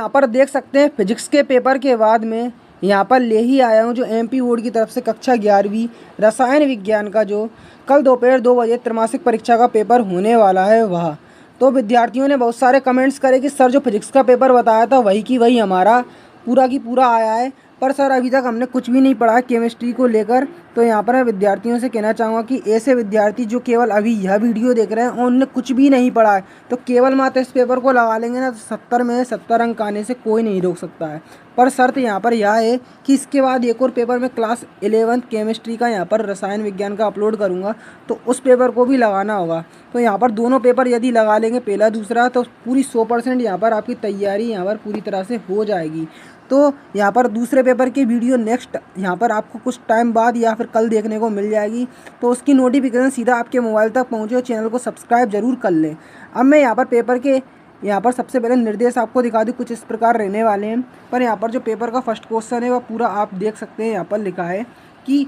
यहाँ पर देख सकते हैं फिजिक्स के पेपर के बाद में यहाँ पर ले ही आया हूँ जो एमपी बोर्ड की तरफ से कक्षा 11वीं रसायन विज्ञान का जो कल दोपहर 2 बजे त्रैमासिक परीक्षा का पेपर होने वाला है वह। तो विद्यार्थियों ने बहुत सारे कमेंट्स करे कि सर जो फिजिक्स का पेपर बताया था वही की वही हमारा पूरा की पूरा आया है, पर सर अभी तक हमने कुछ भी नहीं पढ़ा है केमिस्ट्री को लेकर। तो यहाँ पर मैं विद्यार्थियों से कहना चाहूँगा कि ऐसे विद्यार्थी जो केवल अभी यह वीडियो देख रहे हैं और उन्होंने कुछ भी नहीं पढ़ा है तो केवल मात्र इस पेपर को लगा लेंगे ना तो 70 में 70 अंक आने से कोई नहीं रोक सकता है। पर शर्त यहाँ पर यह है कि इसके बाद एक और पेपर मैं क्लास 11th केमिस्ट्री का यहाँ पर रसायन विज्ञान का अपलोड करूँगा तो उस पेपर को भी लगाना होगा। तो यहाँ पर दोनों पेपर यदि लगा लेंगे पहला दूसरा तो पूरी 100% यहाँ पर आपकी तैयारी यहाँ पर पूरी तरह से हो जाएगी। तो यहाँ पर दूसरे पेपर की वीडियो नेक्स्ट यहाँ पर आपको कुछ टाइम बाद या फिर कल देखने को मिल जाएगी, तो उसकी नोटिफिकेशन सीधा आपके मोबाइल तक पहुँचे और चैनल को सब्सक्राइब जरूर कर लें। अब मैं यहाँ पर पेपर के यहाँ पर सबसे पहले निर्देश आपको दिखा दूँ, कुछ इस प्रकार रहने वाले हैं। पर यहाँ पर जो पेपर का फर्स्ट क्वेश्चन है वह पूरा आप देख सकते हैं, यहाँ पर लिखा है कि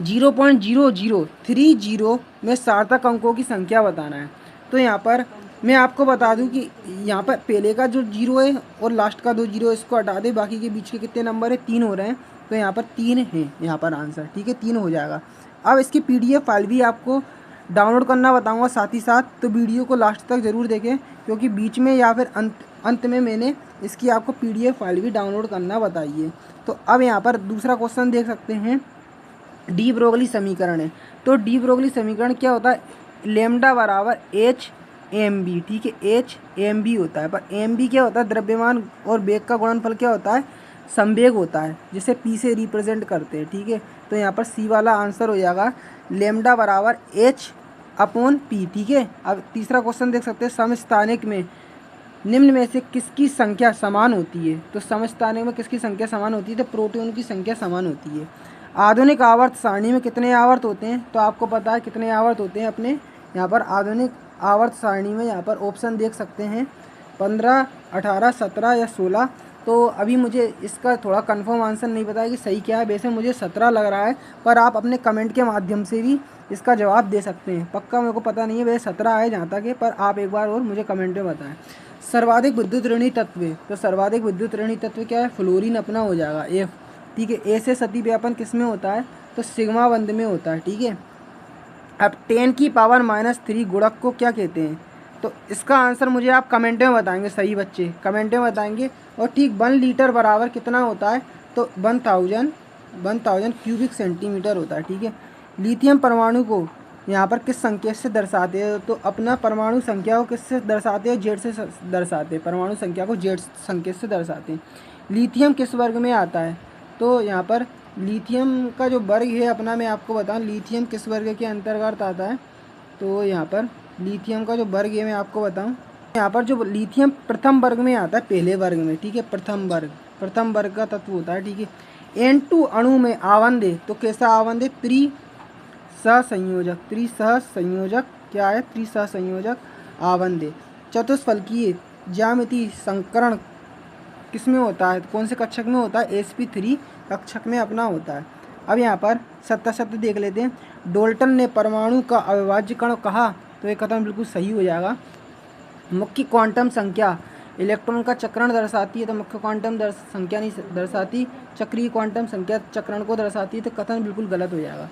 0.0030 में सार्थक अंकों की संख्या बताना है। तो यहाँ पर मैं आपको बता दूं कि यहाँ पर पहले का जो 0 है और लास्ट का 2 0 इसको हटा दे, बाकी के बीच के कितने नंबर है 3 हो रहे हैं। तो यहाँ पर 3 है यहाँ पर आंसर, ठीक है 3 हो जाएगा। अब इसकी PDF फाइल भी आपको डाउनलोड करना बताऊंगा साथ ही साथ, तो वीडियो को लास्ट तक ज़रूर देखें क्योंकि बीच में या फिर अंत में मैंने इसकी आपको PDF फाइल भी डाउनलोड करना बताई है। तो अब यहाँ पर दूसरा क्वेश्चन देख सकते हैं, डी ब्रोगली समीकरण है। तो डी ब्रोगली समीकरण क्या होता है, लेमडा बराबर HmB, ठीक है HmB होता है। पर mB क्या होता है, द्रव्यमान और वेग का गुणनफल क्या होता है, संवेग होता है, जिसे P से रिप्रेजेंट करते हैं, ठीक है। तो यहाँ पर C वाला आंसर हो जाएगा लेमडा बराबर H/P, ठीक है। अब तीसरा क्वेश्चन देख सकते हैं, समस्थानिक में निम्न में से किसकी संख्या समान होती है। तो समस्थानिक में किसकी संख्या समान होती है, तो प्रोटॉन की संख्या समान होती है। आधुनिक आवर्त सारणी में कितने आवर्त होते हैं, तो आपको पता है कितने आवर्त होते हैं अपने यहाँ पर आधुनिक आवर्त सारणी में। यहाँ पर ऑप्शन देख सकते हैं 15, 18, 17 या 16। तो अभी मुझे इसका थोड़ा कंफर्म आंसर नहीं पता है कि सही क्या है, वैसे मुझे 17 लग रहा है, पर आप अपने कमेंट के माध्यम से भी इसका जवाब दे सकते हैं। पक्का मेरे को पता नहीं है, वैसे 17 है जहाँ तक है, पर आप एक बार और मुझे कमेंट में बताएं। सर्वाधिक विद्युत ऋणी तत्व, तो सर्वाधिक विद्युत ऋणी तत्व क्या है, फ्लोरीन अपना हो जाएगा F, ठीक है। ए से सती व्यापन किस में होता है, तो सिग्मा बंध में होता है, ठीक है। अब 10⁻³ गुणक को क्या कहते हैं, तो इसका आंसर मुझे आप कमेंट में बताएंगे, सही बच्चे कमेंट में बताएंगे। और ठीक 1 लीटर बराबर कितना होता है, तो 1000 क्यूबिक सेंटीमीटर होता है, ठीक है। लिथियम परमाणु को यहाँ पर किस संकेत से दर्शाते हैं, तो अपना परमाणु संख्या को किससे दर्शाते हैं, Z से दर्शाते हैं, परमाणु संख्या को Z संकेत से दर्शाते हैं। लिथियम किस वर्ग में आता है, तो यहाँ पर लिथियम का जो वर्ग है अपना, मैं आपको बताऊं लिथियम किस वर्ग के अंतर्गत आता है। तो यहाँ पर लिथियम का जो वर्ग है मैं आपको बताऊं, यहाँ पर जो लिथियम प्रथम वर्ग में आता है, पहले वर्ग में, ठीक है। प्रथम वर्ग का तत्व होता है, ठीक है। N2 अणु में आबंध है, तो कैसा आबंध है, त्रिसहसंयोजक क्या है, त्रिसहसंयोजक आबंध है। चतुष्फलकीय ज्यामिति संकरण किस में होता है, कौन से कक्षक में होता है, sp3 कक्षक में अपना होता है। अब यहाँ पर सत्य देख लेते हैं। डोल्टन ने परमाणु का अविभाज्य कण कहा, तो ये कथन बिल्कुल सही हो जाएगा। मुख्य क्वांटम संख्या इलेक्ट्रॉन का चक्रण दर्शाती है, तो मुख्य क्वांटम संख्या नहीं दर्शाती, चक्रीय क्वांटम संख्या चक्रण को दर्शाती है, तो कथन बिल्कुल गलत हो जाएगा।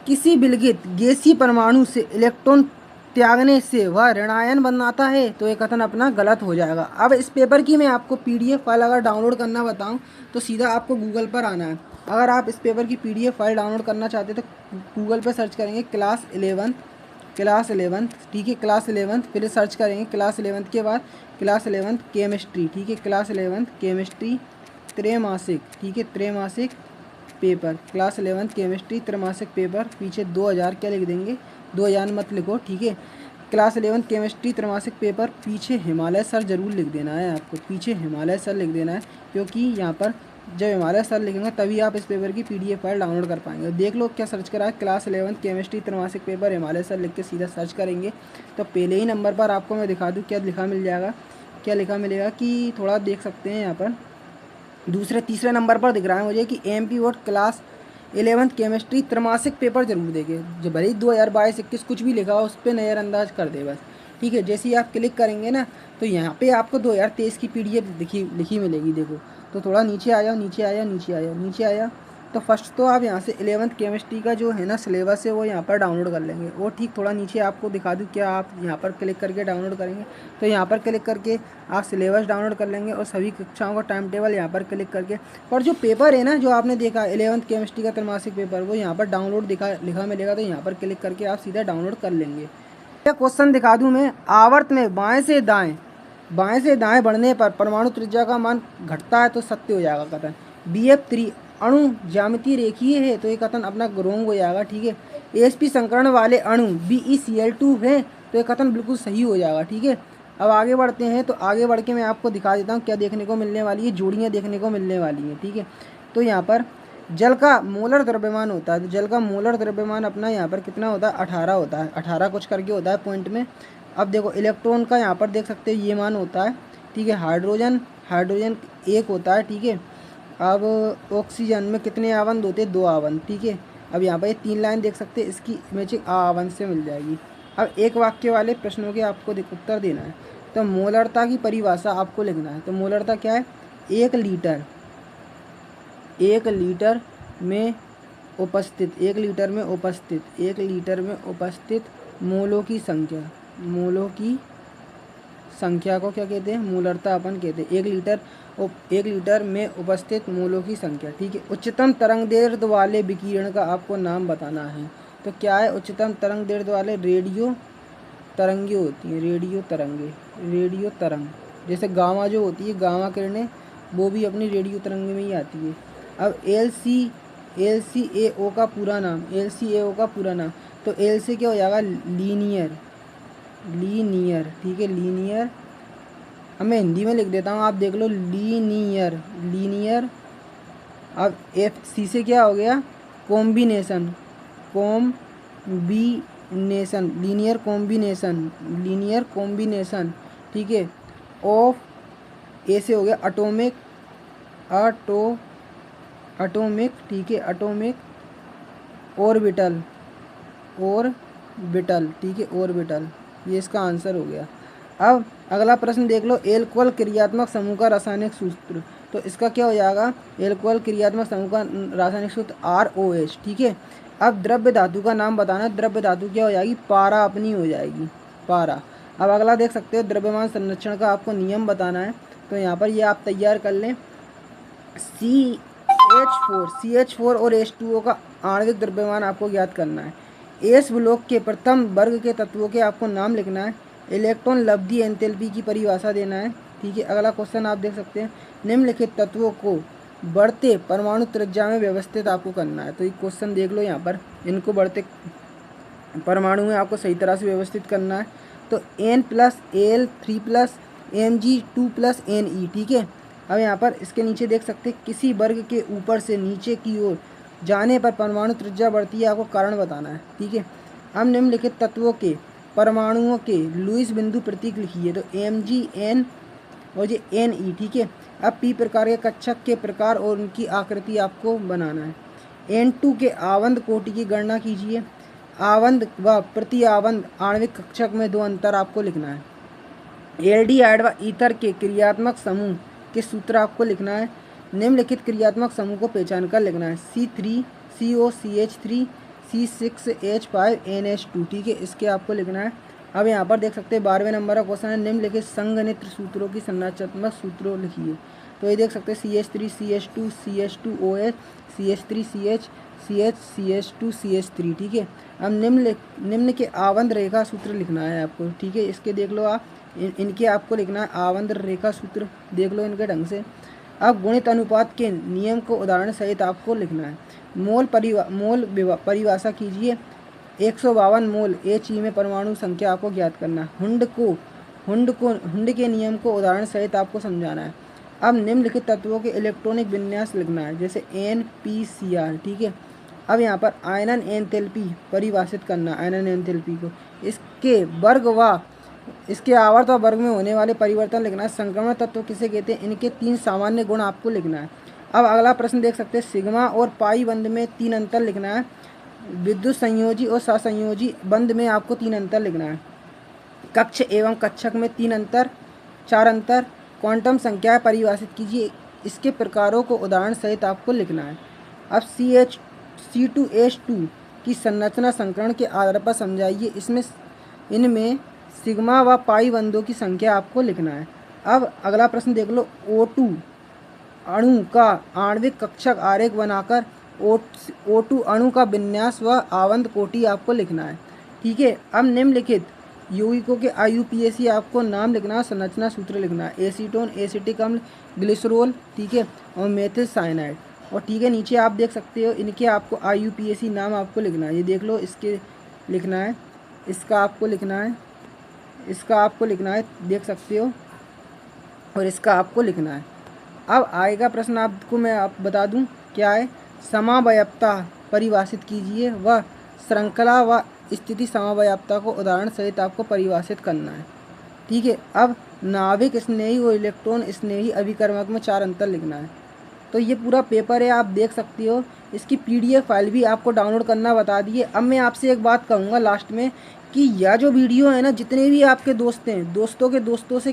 किसी विलगित गैसीय परमाणु से इलेक्ट्रॉन त्यागने से वह ऋणायन बनाता है, तो ये कथन अपना गलत हो जाएगा। अब इस पेपर की मैं आपको PDF फाइल अगर डाउनलोड करना बताऊं तो सीधा आपको गूगल पर आना है। अगर आप इस पेपर की PDF फाइल डाउनलोड करना चाहते हैं तो गूगल पर सर्च करेंगे क्लास 11, ठीक है, क्लास 11, फिर सर्च करेंगे क्लास 11 के बाद क्लास 11 केमिस्ट्री, ठीक है, क्लास 11 केमिस्ट्री त्रैमासिक, ठीक है, त्रैमासिक पेपर, क्लास 11 केमिस्ट्री त्रैमासिक पेपर, पीछे 2000 क्या लिख देंगे, 2000 मत लिखो, ठीक है। क्लास 11 केमिस्ट्री त्रैमासिक पेपर, पीछे हिमालय सर जरूर लिख देना है आपको, पीछे हिमालय सर लिख देना है, क्योंकि यहाँ पर जब हिमालय सर लिखेंगे तभी आप इस पेपर की PDF फाइल डाउनलोड कर पाएंगे। देख लो क्या सर्च करा है, क्लास 11 केमिस्ट्री त्रैमासिक पेपर हिमालय सर लिख के सीधा सर्च करेंगे तो पहले ही नंबर पर आपको मैं दिखा दूँ क्या लिखा मिल जाएगा, क्या लिखा मिलेगा कि थोड़ा देख सकते हैं। यहाँ पर तीसरे नंबर पर दिख रहा है मुझे कि MP बोर्ड क्लास 11 केमिस्ट्री त्रैमासिक पेपर जरूर देंगे, जो भले ही 2022-21 कुछ भी लिखा हो उस पर नज़रअंदाज कर दे बस, ठीक है। जैसे ही आप क्लिक करेंगे ना तो यहाँ पे आपको 2023 की PDF लिखी मिलेगी। देखो तो थोड़ा नीचे आ जाओ, नीचे आ जाओ, नीचे आ जाओ, नीचे आ जाओ। तो फर्स्ट तो आप यहाँ से 11th केमिस्ट्री का जो है ना सिलेबस है वो यहाँ पर डाउनलोड कर लेंगे। वो ठीक थोड़ा नीचे आपको दिखा दूँ क्या, आप यहाँ पर क्लिक करके डाउनलोड करेंगे तो यहाँ पर क्लिक करके आप सिलेबस डाउनलोड कर लेंगे और सभी कक्षाओं का टाइम टेबल यहाँ पर क्लिक करके, और जो पेपर है ना जो आपने देखा 11th केमिस्ट्री का त्रैमासिक पेपर, वो यहाँ पर डाउनलोड लिखा मिलेगा। तो यहाँ पर क्लिक करके आप सीधा डाउनलोड कर लेंगे। क्वेश्चन दिखा दूं मैं, आवर्त में बाएं से दाएं बढ़ने पर परमाणु त्रिज्या का मान घटता है तो सत्य हो जाएगा कथन। BF3 अणु ज्यामितीय रेखीय है तो ये कथन अपना रोंग हो जाएगा। ठीक है। AsP संकरण वाले अणु BeCl2 है तो ये कथन बिल्कुल सही हो जाएगा। ठीक है। अब आगे बढ़ते हैं, तो आगे बढ़ के मैं आपको दिखा देता हूँ क्या देखने को मिलने वाली है, जोड़ियाँ देखने को मिलने वाली हैं। ठीक है। तो यहाँ पर जल का मोलर द्रव्यमान होता है, तो जल का मोलर द्रव्यमान अपना यहाँ पर कितना होता है, 18 होता है, 18 कुछ करके होता है पॉइंट में। अब देखो इलेक्ट्रॉन का यहाँ पर देख सकते हो ये मान होता है। ठीक है। हाइड्रोजन 1 होता है। ठीक है। अब ऑक्सीजन में कितने आवंत होते हैं, 2 आवंत। ठीक है। अब यहाँ पर ये 3 लाइन देख सकते हैं, इसकी मैचिंग आवंत से मिल जाएगी। अब एक वाक्य वाले प्रश्नों के आपको उत्तर देना है। तो मोलरता की परिभाषा आपको लिखना है। तो मोलरता क्या है, 1 लीटर में उपस्थित 1 लीटर में उपस्थित मोलों की संख्या को क्या कहते हैं, मोलरता अपन कहते हैं। 1 लीटर में उपस्थित मोलों की संख्या। ठीक है। उच्चतम तरंगदैर्ध्य वाले विकिरण का आपको नाम बताना है। तो क्या है उच्चतम तरंगदैर्ध्य वाले, रेडियो तरंगे होती हैं, रेडियो तरंग। जैसे गामा जो होती है, गामा किरणें, वो भी अपनी रेडियो तरंग में ही आती है। अब LCAO का पूरा नाम, तो L से क्या हो जाएगा, लीनियर। ठीक है। लीनियर, अब मैं हिंदी में लिख देता हूँ, आप देख लो, लीनियर। अब FC से क्या हो गया, कॉम्बिनेशन, लीनियर कॉम्बिनेशन। ठीक है। ऑफ A से हो गया एटॉमिक। ठीक है। Atomic orbital. ठीक है। ऑर्बिटल, ये इसका आंसर हो गया। अब अगला प्रश्न देख लो, एल्कोहल क्रियात्मक समूह का रासायनिक सूत्र। तो इसका क्या हो जाएगा, एल्कोहल क्रियात्मक समूह का रासायनिक सूत्र ROH। ठीक है। अब द्रव्य धातु का नाम बताना। द्रव्य धातु क्या हो जाएगी, पारा अपनी हो जाएगी, पारा। अब अगला देख सकते हो, द्रव्यमान संरक्षण का आपको नियम बताना है। तो यहाँ पर ये आप तैयार कर लें। CH4 और H2O का आणविक द्रव्यमान आपको ज्ञात करना है। एस ब्लॉक के प्रथम वर्ग के तत्वों के आपको नाम लिखना है। इलेक्ट्रॉन लब्धि एंथैल्पी की परिभाषा देना है। ठीक है। अगला क्वेश्चन आप देख सकते हैं, निम्नलिखित तत्वों को बढ़ते परमाणु त्रिज्या में व्यवस्थित आपको करना है। तो ये क्वेश्चन देख लो, यहाँ पर इनको बढ़ते परमाणु में आपको सही तरह से व्यवस्थित करना है। तो N+Al 3+ Mg 2+ Ne। ठीक है। अब यहाँ पर इसके नीचे देख सकते हैं, किसी वर्ग के ऊपर से नीचे की ओर जाने पर परमाणु त्रिज्या बढ़ती है, आपको कारण बताना है। ठीक है। हम निम्नलिखित तत्वों के परमाणुओं के लुईस बिंदु प्रतीक लिखिए। तो Mg, N और ये Ne। ठीक है। अब P प्रकार के कक्षक के प्रकार और उनकी आकृति आपको बनाना है। N2 के आवंत कोटि की गणना कीजिए। आवंत व प्रति आवंत आणविक कक्षक में 2 अंतर आपको लिखना है। एल्डिहाइड व ईथर के क्रियात्मक समूह के सूत्र आपको लिखना है। निम्नलिखित क्रियात्मक समूह को पहचान कर लिखना है। C3COCH3 C6H5NH2। ठीक है। इसके आपको लिखना है। अब यहाँ पर देख सकते हैं 12वें नंबर का क्वेश्चन है, निम्नलिखित संघनित्र सूत्रों की संरचनात्मक सूत्रों लिखिए। तो ये देख सकते हैं CH3 CH2 CH2OH CH3CH CH2 CH3। ठीक है। अब निम्न के आवंत रेखा सूत्र लिखना है आपको। ठीक है। इसके देख लो आप, इनके आपको लिखना है आवंत रेखा सूत्र, देख लो इनके ढंग से। अब गुणित अनुपात के नियम को उदाहरण सहित आपको लिखना है। मोल परिभाषा कीजिए। 152 मोल He में परमाणु संख्या आपको ज्ञात करना है। हुंड के नियम को उदाहरण सहित आपको समझाना है। अब निम्नलिखित तत्वों के इलेक्ट्रॉनिक विन्यास लिखना है, जैसे NPCr। ठीक है। अब यहाँ पर आयनन एंथैल्पी परिभाषित करना, आयनन एंथैल्पी को, इसके वर्ग व इसके आवर्त और वर्ग में होने वाले परिवर्तन लिखना है। संक्रमण तत्व किसे कहते हैं, इनके 3 सामान्य गुण आपको लिखना है। अब अगला प्रश्न देख सकते हैं, सिग्मा और पाई बंध में 3 अंतर लिखना है। विद्युत संयोजी और ससंयोजी बंध में आपको 3 अंतर लिखना है। कक्ष एवं कक्षक में 4 अंतर, क्वांटम संख्या परिभाषित कीजिए। इसके प्रकारों को उदाहरण सहित आपको लिखना है। अब C2H2 की संरचना संकरण के आधार पर समझाइए। इनमें सिग्मा व पाई बंधों की संख्या आपको लिखना है। अब अगला प्रश्न देख लो। O2 अणु का आणविक कक्षक आरेख बनाकर O2 अणु का विन्यास व आवंत कोटि आपको लिखना है। ठीक है। अब निम्नलिखित यौगिकों के IUPAC आपको नाम लिखना है, संरचना सूत्र लिखना है। एसीटोन, एसिटिक अम्ल, ग्लिसरॉल, ठीक है, और मेथिल साइनाइड। और ठीक है, नीचे आप देख सकते हो इनके आपको IUPAC नाम आपको लिखना है। ये देख लो, इसके लिखना है, इसका आपको लिखना है, इसका आपको लिखना है, देख सकते हो, और इसका आपको लिखना है। अब आएगा प्रश्न आपको मैं बता दूं क्या है। समावयवता परिभाषित कीजिए व श्रृंखला व स्थिति समावयवता को उदाहरण सहित आपको परिभाषित करना है। ठीक है। अब नाभिक स्नेही और इलेक्ट्रॉन स्नेही अभिकर्मक में 4 अंतर लिखना है। तो ये पूरा पेपर है, आप देख सकते हो। इसकी PDF फाइल भी आपको डाउनलोड करना बता दिए। अब मैं आपसे एक बात कहूँगा लास्ट में कि यह जो वीडियो है ना, जितने भी आपके दोस्त हैं, दोस्तों के दोस्तों से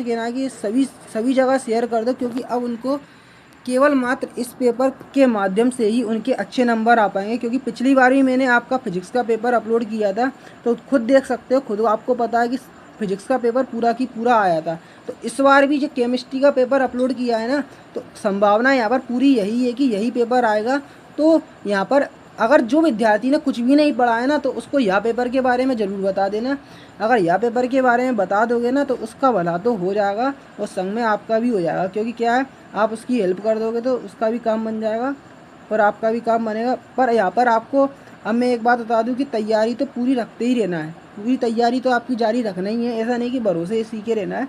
कहना है कि सभी जगह शेयर कर दो, क्योंकि अब उनको केवल मात्र इस पेपर के माध्यम से ही उनके अच्छे नंबर आ पाएंगे। क्योंकि पिछली बार भी मैंने आपका फिजिक्स का पेपर अपलोड किया था, तो खुद देख सकते हो, खुद आपको पता है कि फिजिक्स का पेपर पूरा की पूरा आया था। तो इस बार भी जो केमिस्ट्री का पेपर अपलोड किया है ना, तो संभावना यहाँ पर पूरी यही है कि यही पेपर आएगा। तो यहाँ पर अगर जो विद्यार्थी ने कुछ भी नहीं पढ़ा है ना, तो उसको यह पेपर के बारे में ज़रूर बता देना। अगर यह पेपर के बारे में बता दोगे ना, तो उसका भला तो हो जाएगा और संग में आपका भी हो जाएगा। क्योंकि क्या है, आप उसकी हेल्प कर दोगे तो उसका भी काम बन जाएगा और आपका भी काम बनेगा। पर यहाँ पर आपको अब मैं एक बात बता दूँ कि तैयारी तो पूरी रखते ही रहना है। पूरी तैयारी तो आपकी जारी रखना ही है। ऐसा नहीं कि भरोसे सीखे रहना है,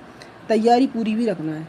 तैयारी पूरी भी रखना है।